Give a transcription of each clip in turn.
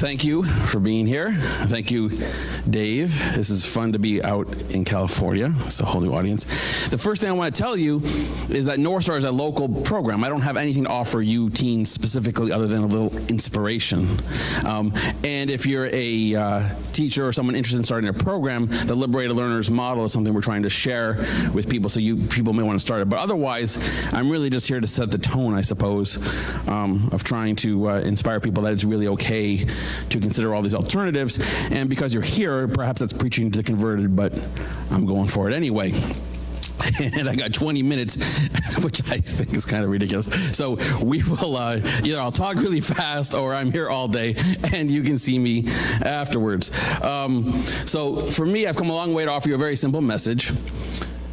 thank you for being here. Thank you, Dave. This is fun to be out in California. It's a whole new audience. The first thing I want to tell you is that North Star is a local program. I don't have anything to offer you teens specifically other than a little inspiration. And if you're a teacher or someone interested in starting a program, the Liberated Learners model is something we're trying to share with people, so people may want to start it. But otherwise, I'm really just here to set the tone, I suppose, of trying to inspire people that it's really okay to consider all these alternatives. And because you're here, perhaps that's preaching to the converted, but I'm going for it anyway. And I got 20 minutes, which I think is kind of ridiculous. So we will, either I'll talk really fast or I'm here all day and you can see me afterwards. So for me, I've come a long way to offer you a very simple message, and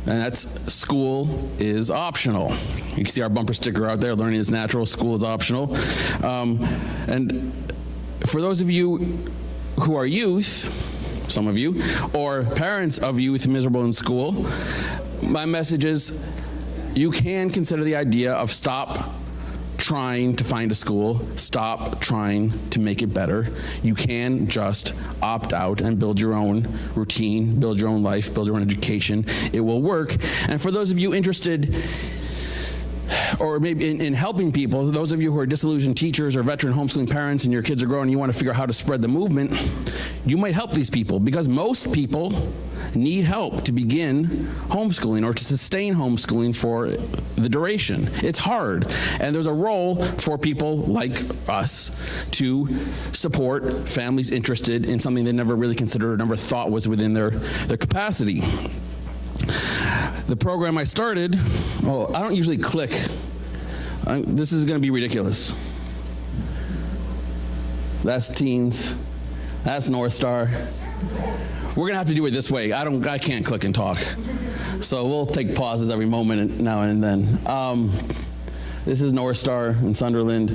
that's school is optional. You can see our bumper sticker out there, learning is natural, school is optional. And for those of you who are youth, some of you, or parents of youth miserable in school, my message is you can consider the idea of stop trying to find a school, stop trying to make it better. You can just opt out and build your own routine, build your own life, build your own education. It will work. And for those of you interested or maybe in helping people, those of you who are disillusioned teachers or veteran homeschooling parents and your kids are growing and you want to figure out how to spread the movement, you might help these people, because most people need help to begin homeschooling or to sustain homeschooling for the duration. It's hard, and there's a role for people like us to support families interested in something they never really considered or never thought was within their capacity. The program I started, well, I don't usually click. This is going to be ridiculous. That's teens. That's North Star. We're going to have to do it this way. I can't click and talk. So we'll take pauses every moment now and then. This is North Star in Sunderland.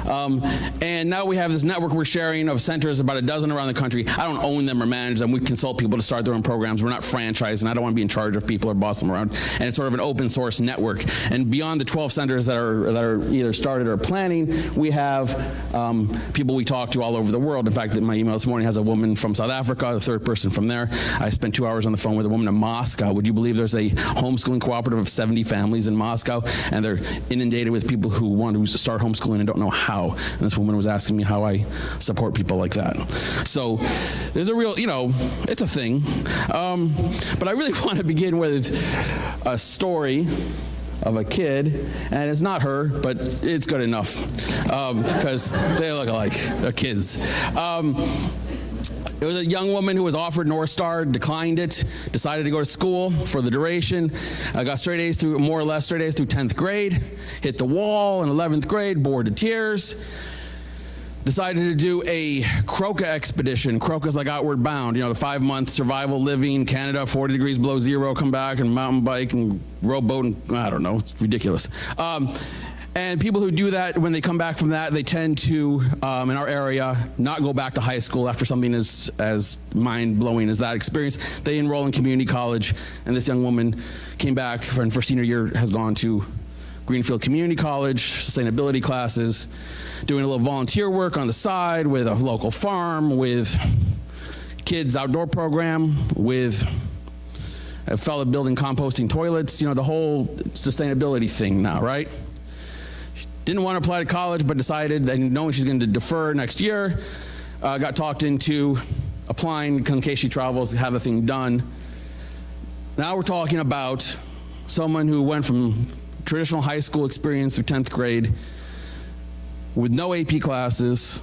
And now we have this network we're sharing of centers, about a dozen around the country. I don't own them or manage them. We consult people to start their own programs. We're not franchised, and I don't want to be in charge of people or boss them around. And it's sort of an open source network. And beyond the 12 centers that are either started or planning, we have people we talk to all over the world. In fact, my email this morning has a woman from South Africa, the third person from there. I spent 2 hours on the phone with a woman in Moscow. Would you believe there's a homeschooling cooperative of 70 families in Moscow, and they're inundated with people who want to start homeschooling and don't know how. And this woman was asking me how I support people like that. So there's a real, it's a thing. But I really want to begin with a story of a kid, and it's not her, but it's good enough because they look alike. They're kids. It was a young woman who was offered North Star, declined it, decided to go to school for the duration, got straight A's through, more or less straight A's through 10th grade, hit the wall in 11th grade, bored to tears, decided to do a Croca expedition. Croca's like Outward Bound, the 5-month survival living, Canada, 40 degrees below zero, come back and mountain bike and rowboat, and I don't know, it's ridiculous. And people who do that, when they come back from that, they tend to, in our area, not go back to high school after something as mind-blowing as that experience. They enroll in community college, and this young woman came back and for senior year has gone to Greenfield Community College, sustainability classes, doing a little volunteer work on the side with a local farm, with kids' outdoor program, with a fellow building composting toilets, the whole sustainability thing now, right? Didn't want to apply to college, but decided, and knowing she's going to defer next year, got talked into applying in case she travels, have the thing done. Now we're talking about someone who went from traditional high school experience through 10th grade with no AP classes,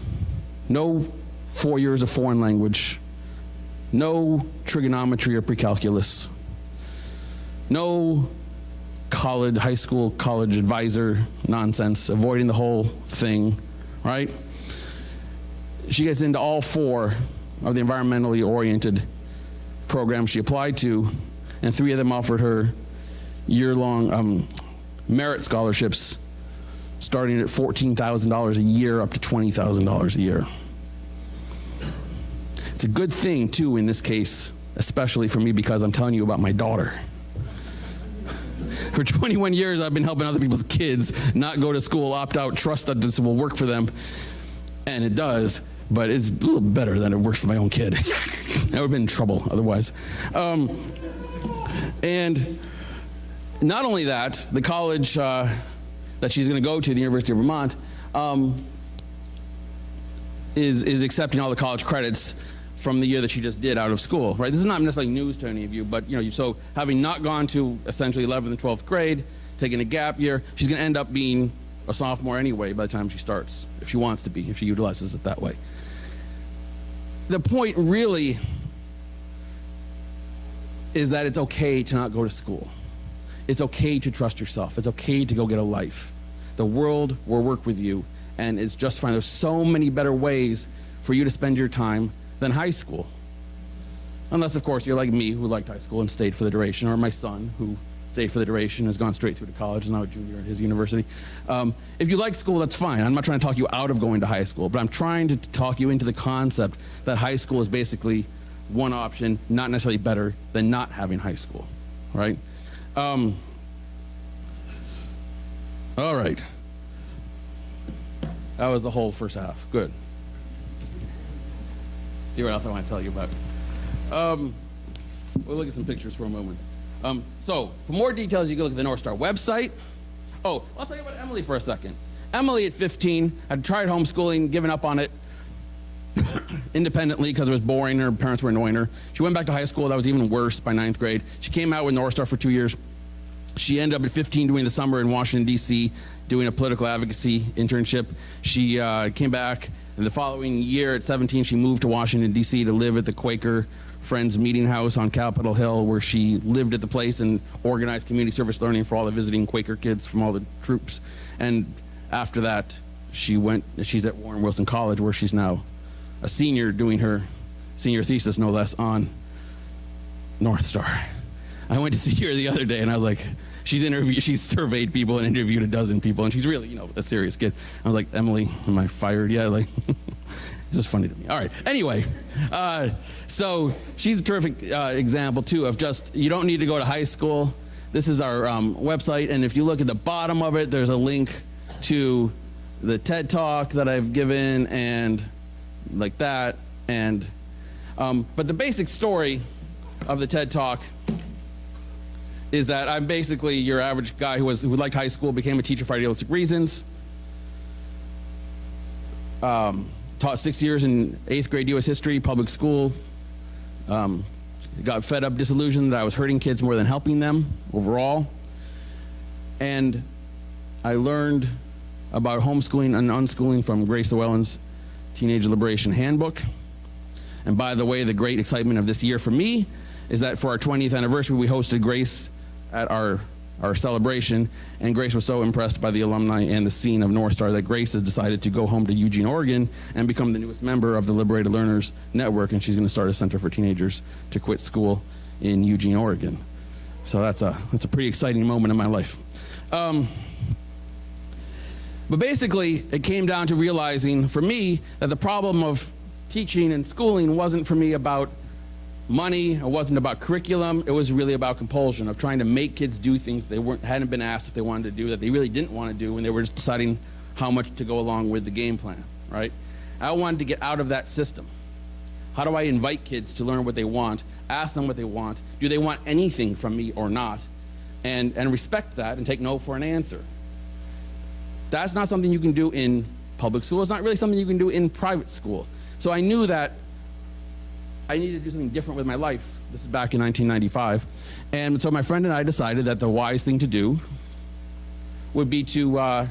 no 4 years of foreign language, no trigonometry or pre-calculus, no high school college advisor nonsense, avoiding the whole thing, right? She gets into all 4 of the environmentally oriented programs she applied to, and 3 of them offered her year-long merit scholarships starting at $14,000 a year up to $20,000 a year. It's a good thing, too, in this case, especially for me, because I'm telling you about my daughter. For 21 years, I've been helping other people's kids not go to school, opt out, trust that this will work for them, and it does. but it's a little better than it works for my own kid. I would have been in trouble otherwise. And not only that, the college that she's going to go to, the University of Vermont, is accepting all the college credits from the year that she just did out of school, right? This is not necessarily news to any of you, but so having not gone to essentially 11th and 12th grade, taking a gap year, she's going to end up being a sophomore anyway by the time she starts, if she wants to be, if she utilizes it that way. The point really is that it's okay to not go to school. It's okay to trust yourself. It's okay to go get a life. The world will work with you, and it's just fine. There's so many better ways for you to spend your time than high school. Unless, of course, you're like me, who liked high school and stayed for the duration, or my son, who stayed for the duration, has gone straight through to college, is now a junior at his university. If you like school, that's fine. I'm not trying to talk you out of going to high school, but I'm trying to talk you into the concept that high school is basically one option, not necessarily better than not having high school, right? All right. That was the whole first half. Good. See what else I want to tell you about. We'll look at some pictures for a moment. So, for more details, you can look at the North Star website. Oh, I'll tell you about Emily for a second. Emily, at 15, had tried homeschooling, given up on it independently because it was boring. Her parents were annoying her. She went back to high school. That was even worse by 9th grade. She came out with North Star for 2 years. She ended up at 15 doing the summer in Washington, D.C., doing a political advocacy internship. She came back, and the following year at 17, she moved to Washington, D.C. to live at the Quaker Friends Meeting House on Capitol Hill, where she lived at the place and organized community service learning for all the visiting Quaker kids from all the troops. And after that, she's at Warren Wilson College, where she's now a senior doing her senior thesis, no less, on North Star. I went to see her the other day, and I was like, she's surveyed people and interviewed a dozen people, and she's really, a serious kid. I was like, Emily, am I fired yet? Like, it's just funny to me. All right, anyway, so she's a terrific example, too, of just, you don't need to go to high school. This is our website, and if you look at the bottom of it, there's a link to the TED Talk that I've given, and like that, and, but the basic story of the TED Talk is that I'm basically your average guy who liked high school, became a teacher for idealistic reasons, taught 6 years in 8th grade U.S. history, public school, got fed up, disillusioned that I was hurting kids more than helping them overall, and I learned about homeschooling and unschooling from Grace Llewellyn's Teenage Liberation Handbook. And by the way, the great excitement of this year for me is that for our 20th anniversary, we hosted Grace at our celebration, and Grace was so impressed by the alumni and the scene of North Star that Grace has decided to go home to Eugene, Oregon, and become the newest member of the Liberated Learners Network, and she's going to start a center for teenagers to quit school in Eugene, Oregon. So that's a pretty exciting moment in my life. But basically, it came down to realizing for me that the problem of teaching and schooling wasn't for me about money, it wasn't about curriculum, it was really about compulsion, of trying to make kids do things they hadn't been asked if they wanted to do, that they really didn't want to do when they were just deciding how much to go along with the game plan, right? I wanted to get out of that system. How do I invite kids to learn what they want, ask them what they want, do they want anything from me or not, and respect that and take no for an answer. That's not something you can do in public school. It's not really something you can do in private school. So I knew that I needed to do something different with my life. This is back in 1995. And so my friend and I decided that the wise thing to do would be to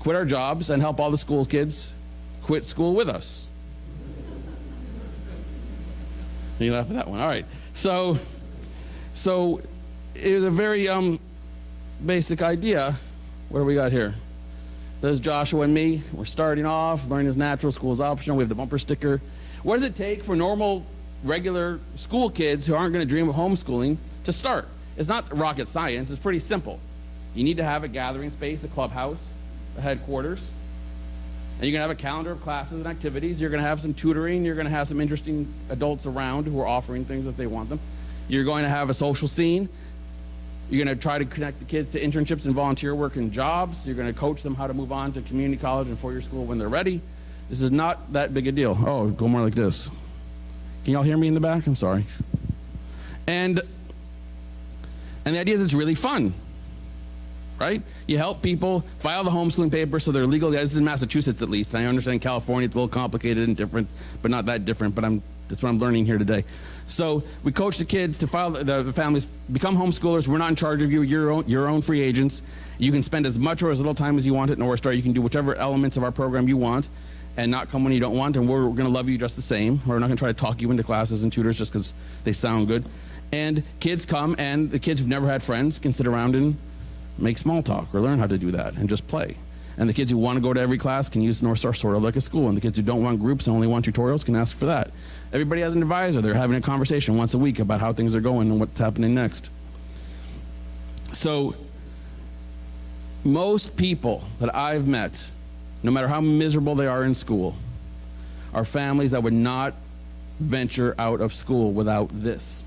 quit our jobs and help all the school kids quit school with us. You laugh at that one. All right. So it was a very basic idea. What do we got here? There's Joshua and me. We're starting off. Learning is natural, school is optional. We have the bumper sticker. What does it take for normal, regular school kids who aren't going to dream of homeschooling to start? It's not rocket science. It's pretty simple. You need to have a gathering space, a clubhouse, a headquarters. And you're going to have a calendar of classes and activities. You're going to have some tutoring. You're going to have some interesting adults around who are offering things if they want them. You're going to have a social scene. You're going to try to connect the kids to internships and volunteer work and jobs. You're going to coach them how to move on to community college and four-year school when they're ready. This is not that big a deal. Oh, go more like this. Can y'all hear me in the back? I'm sorry. And the idea is it's really fun, right? You help people file the homeschooling papers so they're legal. This is in Massachusetts at least. I understand California, it's a little complicated and different, but not that different, but that's what I'm learning here today. So we coach the kids to file, the families become homeschoolers. We're not in charge of you. You're your own free agents. You can spend as much or as little time as you want at North Star. You can do whichever elements of our program you want and not come when you don't want, and we're going to love you just the same. We're not going to try to talk you into classes and tutors just because they sound good. And kids come, and the kids who've never had friends can sit around and make small talk or learn how to do that and just play. And the kids who want to go to every class can use North Star sort of like a school. And the kids who don't want groups and only want tutorials can ask for that. Everybody has an advisor. They're having a conversation once a week about how things are going and what's happening next. So most people that I've met, no matter how miserable they are in school, are families that would not venture out of school without this.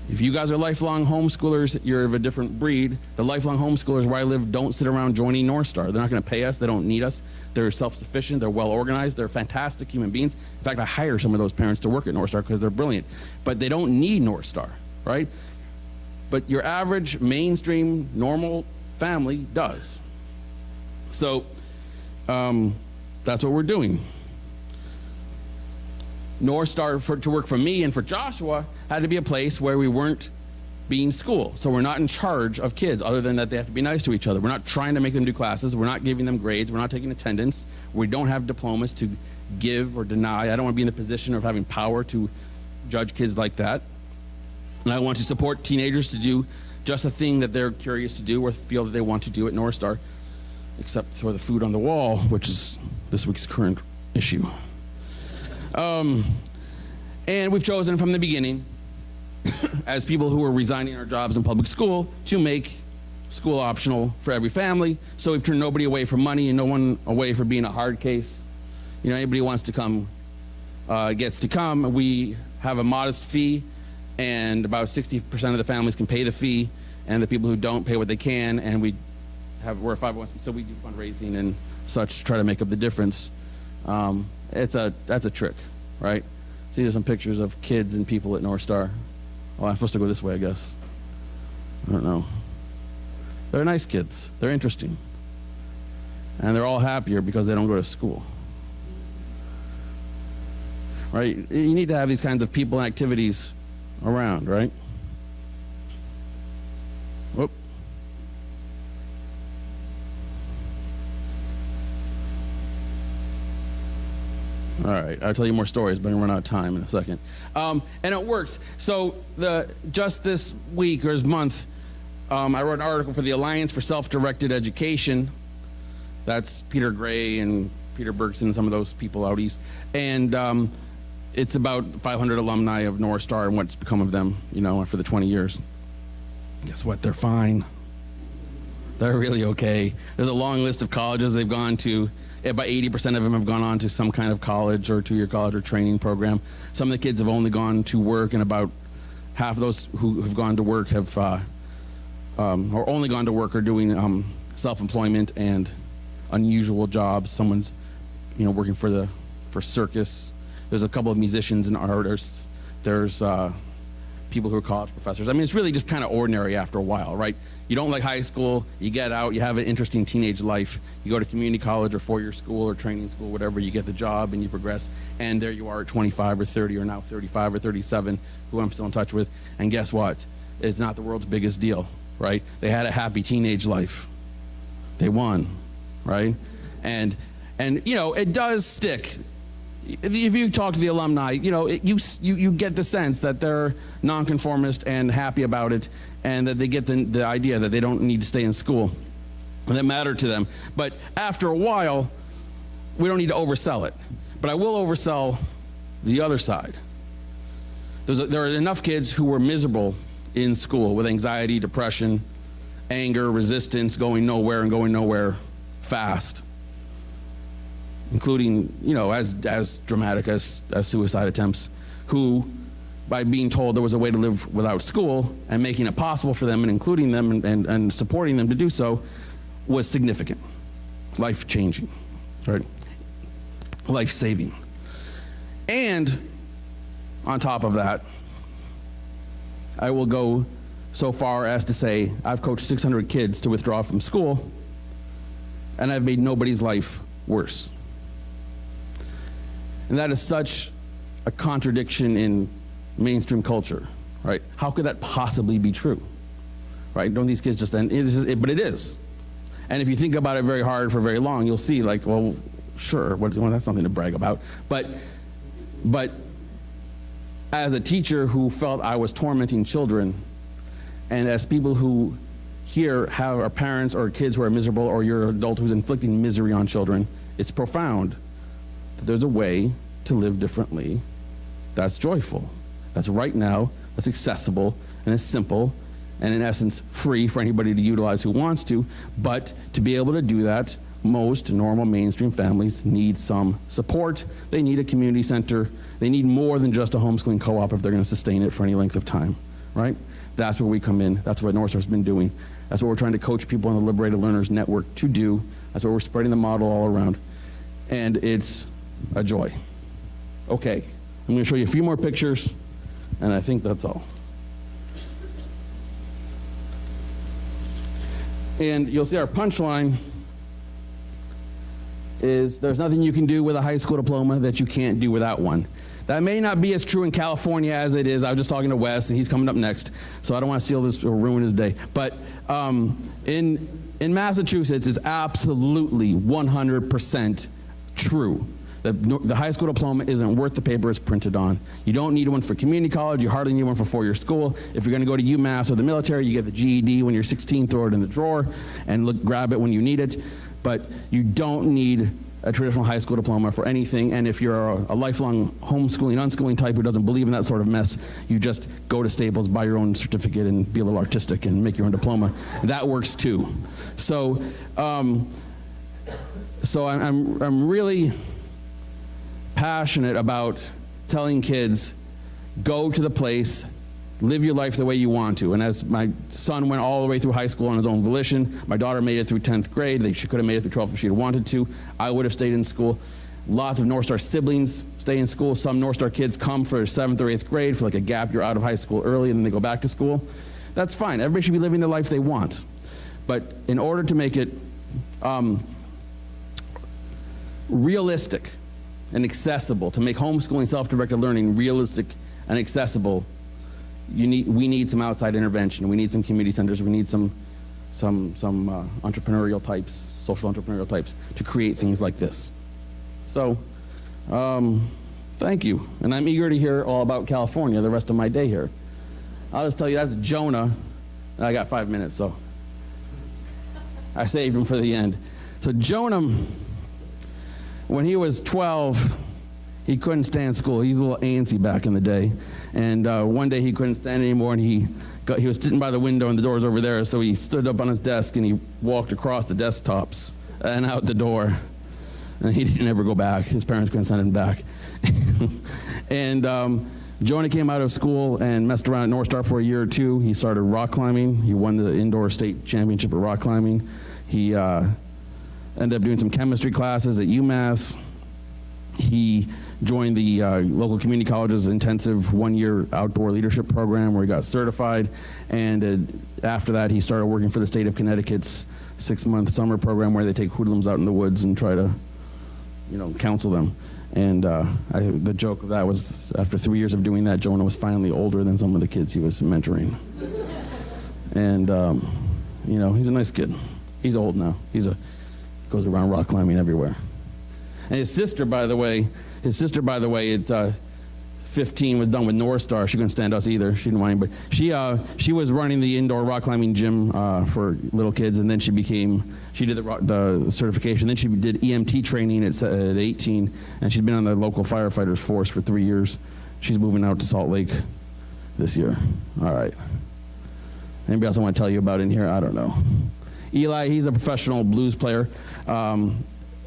If you guys are lifelong homeschoolers, you're of a different breed. The lifelong homeschoolers where I live don't sit around joining North Star. They're not going to pay us. They don't need us. They're self-sufficient. They're well-organized. They're fantastic human beings. In fact, I hire some of those parents to work at North Star because they're brilliant. But they don't need North Star, right? But your average, mainstream, normal family does. So that's what we're doing. North Star, to work for me and for Joshua, had to be a place where we weren't being school. So we're not in charge of kids other than that they have to be nice to each other. We're not trying to make them do classes. We're not giving them grades. We're not taking attendance. We don't have diplomas to give or deny. I don't want to be in the position of having power to judge kids like that. And I want to support teenagers to do just a thing that they're curious to do or feel that they want to do at North Star, except for the food on the wall, which is this week's current issue. And we've chosen from the beginning, as people who are resigning our jobs in public school, to make school optional for every family. So we've turned nobody away from money and no one away for being a hard case. You know, anybody who wants to come gets to come. We have a modest fee, and about 60% of the families can pay the fee, and the people who don't pay what they can. And we're a 501c, so we do fundraising and such to try to make up the difference. That's a trick, right? See, there's some pictures of kids and people at North Star. Oh, I'm supposed to go this way, I guess. I don't know. They're nice kids. They're interesting. And they're all happier because they don't go to school. Right? You need to have these kinds of people and activities around, right? Whoop. All right, I'll tell you more stories, but I'm gonna run out of time in a second. And it works. So just this week or this month, I wrote an article for the Alliance for Self-Directed Education. That's Peter Gray and Peter Bergson and some of those people out east. And it's about 500 alumni of North Star and what's become of them, you know, for the 20 years. Guess what? They're fine. They're really okay. There's a long list of colleges they've gone to. About 80% of them have gone on to some kind of college or two-year college or training program. Some of the kids have only gone to work, and about half of those who have gone to work have, or only gone to work, are doing self-employment and unusual jobs. Someone's, you know, working for circus. There's a couple of musicians and artists. There's people who are college professors. I mean, it's really just kind of ordinary after a while, right? You don't like high school, you get out, you have an interesting teenage life, you go to community college or four-year school or training school, whatever, you get the job and you progress, and there you are at 25 or 30 or now 35 or 37, who I'm still in touch with, and guess what? It's not the world's biggest deal, right? They had a happy teenage life. They won, right? And you know, it does stick. If you talk to the alumni, you know, you get the sense that they're nonconformist and happy about it, and that they get the idea that they don't need to stay in school, and that matter to them. But after a while, we don't need to oversell it. But I will oversell the other side. There are enough kids who were miserable in school with anxiety, depression, anger, resistance, going nowhere fast, including, you know, as dramatic as suicide attempts, who, by being told there was a way to live without school and making it possible for them and including them and supporting them to do so, was significant, life-changing, right? life-saving. And on top of that, I will go so far as to say I've coached 600 kids to withdraw from school, and I've made nobody's life worse. And that is such a contradiction in mainstream culture, right? How could that possibly be true, right? Don't these kids just end? But it is. And if you think about it very hard for very long, you'll see, like, well, sure, well, that's something to brag about. But as a teacher who felt I was tormenting children, and as people who here have our parents or kids who are miserable, or you're an adult who's inflicting misery on children, it's profound that there's a way to live differently that's joyful, that's right now, that's accessible, and is simple, and in essence free for anybody to utilize who wants to. But to be able to do that, most normal mainstream families need some support. They need a community center. They need more than just a homeschooling co-op if they're going to sustain it for any length of time, right? That's where we come in. That's what North Star's been doing. That's what we're trying to coach people on the Liberated Learners Network to do. That's what we're spreading the model all around. And it's a joy. Okay, I'm going to show you a few more pictures, and I think that's all. And you'll see our punchline is there's nothing you can do with a high school diploma that you can't do without one. That may not be as true in California as it is. I was just talking to Wes, and he's coming up next, so I don't want to steal this or ruin his day. But in Massachusetts, it's absolutely 100% true. The high school diploma isn't worth the paper it's printed on. You don't need one for community college. You hardly need one for four-year school. If you're going to go to UMass or the military, you get the GED when you're 16, throw it in the drawer, and grab it when you need it. But you don't need a traditional high school diploma for anything. And if you're a lifelong homeschooling, unschooling type who doesn't believe in that sort of mess, you just go to Staples, buy your own certificate, and be a little artistic and make your own diploma. And that works too. So, I'm really passionate about telling kids, go to the place, live your life the way you want to. And as my son went all the way through high school on his own volition, my daughter made it through 10th grade. She could have made it through 12th if she had wanted to. I would have stayed in school. Lots of North Star siblings stay in school. Some North Star kids come for 7th or 8th grade for like a gap year out of high school early, and then they go back to school. That's fine. Everybody should be living the life they want. But in order to make it realistic and accessible, to make homeschooling, self-directed learning realistic and accessible, we need some outside intervention. We need some community centers. We need some entrepreneurial types, social entrepreneurial types, to create things like this. So, thank you. And I'm eager to hear all about California the rest of my day here. I'll just tell you, that's Jonah. I got 5 minutes, so I saved him for the end. So Jonah, when he was 12, he couldn't stand school. He's a little antsy back in the day. And one day he couldn't stand anymore, and he was sitting by the window, and the door's over there, so he stood up on his desk, and he walked across the desktops and out the door. And he didn't ever go back. His parents couldn't send him back. And Jonah came out of school and messed around at North Star for a year or two. He started rock climbing. He won the indoor state championship of rock climbing. He ended up doing some chemistry classes at UMass. He joined the local community college's intensive one-year outdoor leadership program where he got certified. And after that, he started working for the state of Connecticut's 6-month summer program where they take hoodlums out in the woods and try to, counsel them. And the joke of that was, after 3 years of doing that, Jonah was finally older than some of the kids he was mentoring. And, he's a nice kid. He's old now. Goes around rock climbing everywhere. And his sister, by the way, at 15 was done with North Star. She couldn't stand us either. She didn't want anybody. She was running the indoor rock climbing gym for little kids, and then she did the certification. Then she did EMT training at 18, and she's been on the local firefighters force for 3 years. She's moving out to Salt Lake this year. All right. Anybody else I want to tell you about in here? I don't know. Eli, he's a professional blues player.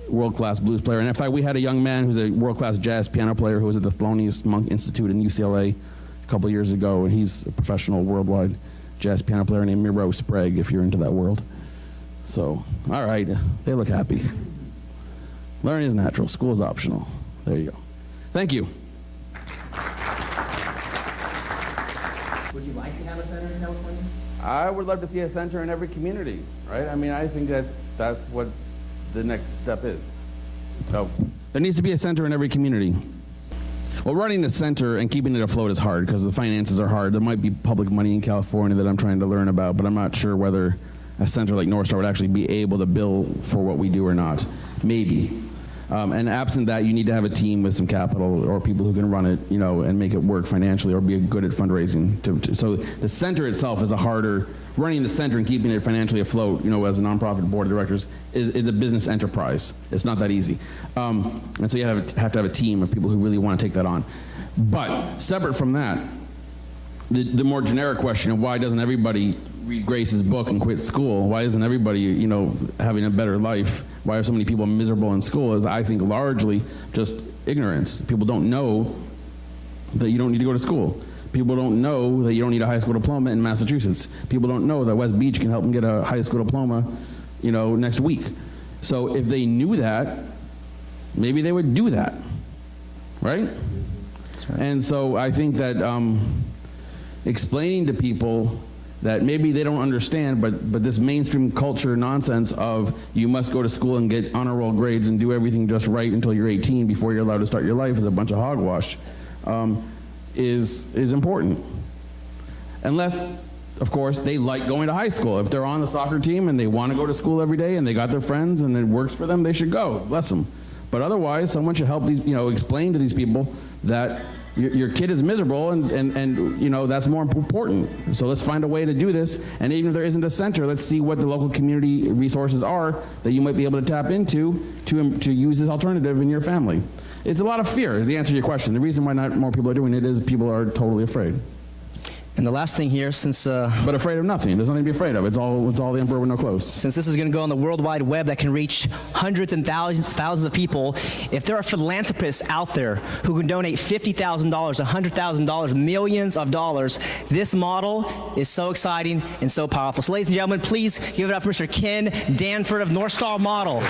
World-class blues player. And in fact, we had a young man who's a world-class jazz piano player who was at the Thelonious Monk Institute in UCLA a couple of years ago, and he's a professional worldwide jazz piano player named Miro Sprague, if you're into that world. So, all right, they look happy. Learning is natural. School is optional. There you go. Thank you. Would you like to have a center in California? I would love to see a center in every community, right? I mean, I think that's what the next step is. So there needs to be a center in every community. Well, running a center and keeping it afloat is hard because the finances are hard. There might be public money in California that I'm trying to learn about, but I'm not sure whether a center like North Star would actually be able to bill for what we do or not. Maybe. And absent that, you need to have a team with some capital or people who can run it, you know, and make it work financially or be good at fundraising. So the center itself is a harder, running the center and keeping it financially afloat, you know, as a nonprofit board of directors is a business enterprise. It's not that easy. And so you have to have a team of people who really want to take that on. But separate from that, the more generic question of why doesn't everybody read Grace's book and quit school? Why isn't everybody, you know, having a better life? Why are so many people miserable in school? Is, I think, largely just ignorance. People don't know that you don't need to go to school. People don't know that you don't need a high school diploma in Massachusetts. People don't know that West Beach can help them get a high school diploma, you know, next week. So if they knew that, maybe they would do that, right? That's right. And so I think that explaining to people that maybe they don't understand, but this mainstream culture nonsense of you must go to school and get honor roll grades and do everything just right until you're 18 before you're allowed to start your life is a bunch of hogwash, is important. Unless, of course, they like going to high school. If they're on the soccer team and they want to go to school every day and they got their friends and it works for them, they should go, bless them. But otherwise, someone should help these, you know, explain to these people that your kid is miserable and you know, that's more important. So let's find a way to do this. And even if there isn't a center, let's see what the local community resources are that you might be able to tap into to use this alternative in your family. It's a lot of fear is the answer to your question. The reason why not more people are doing it is people are totally afraid. And the last thing here, since but afraid of nothing. There's nothing to be afraid of. It's all the emperor with no clothes. Since this is going to go on the World Wide Web that can reach hundreds and thousands of people, if there are philanthropists out there who can donate $50,000, $100,000, millions of dollars, this model is so exciting and so powerful. So ladies and gentlemen, please give it up for Mr. Ken Danford of North Star Model.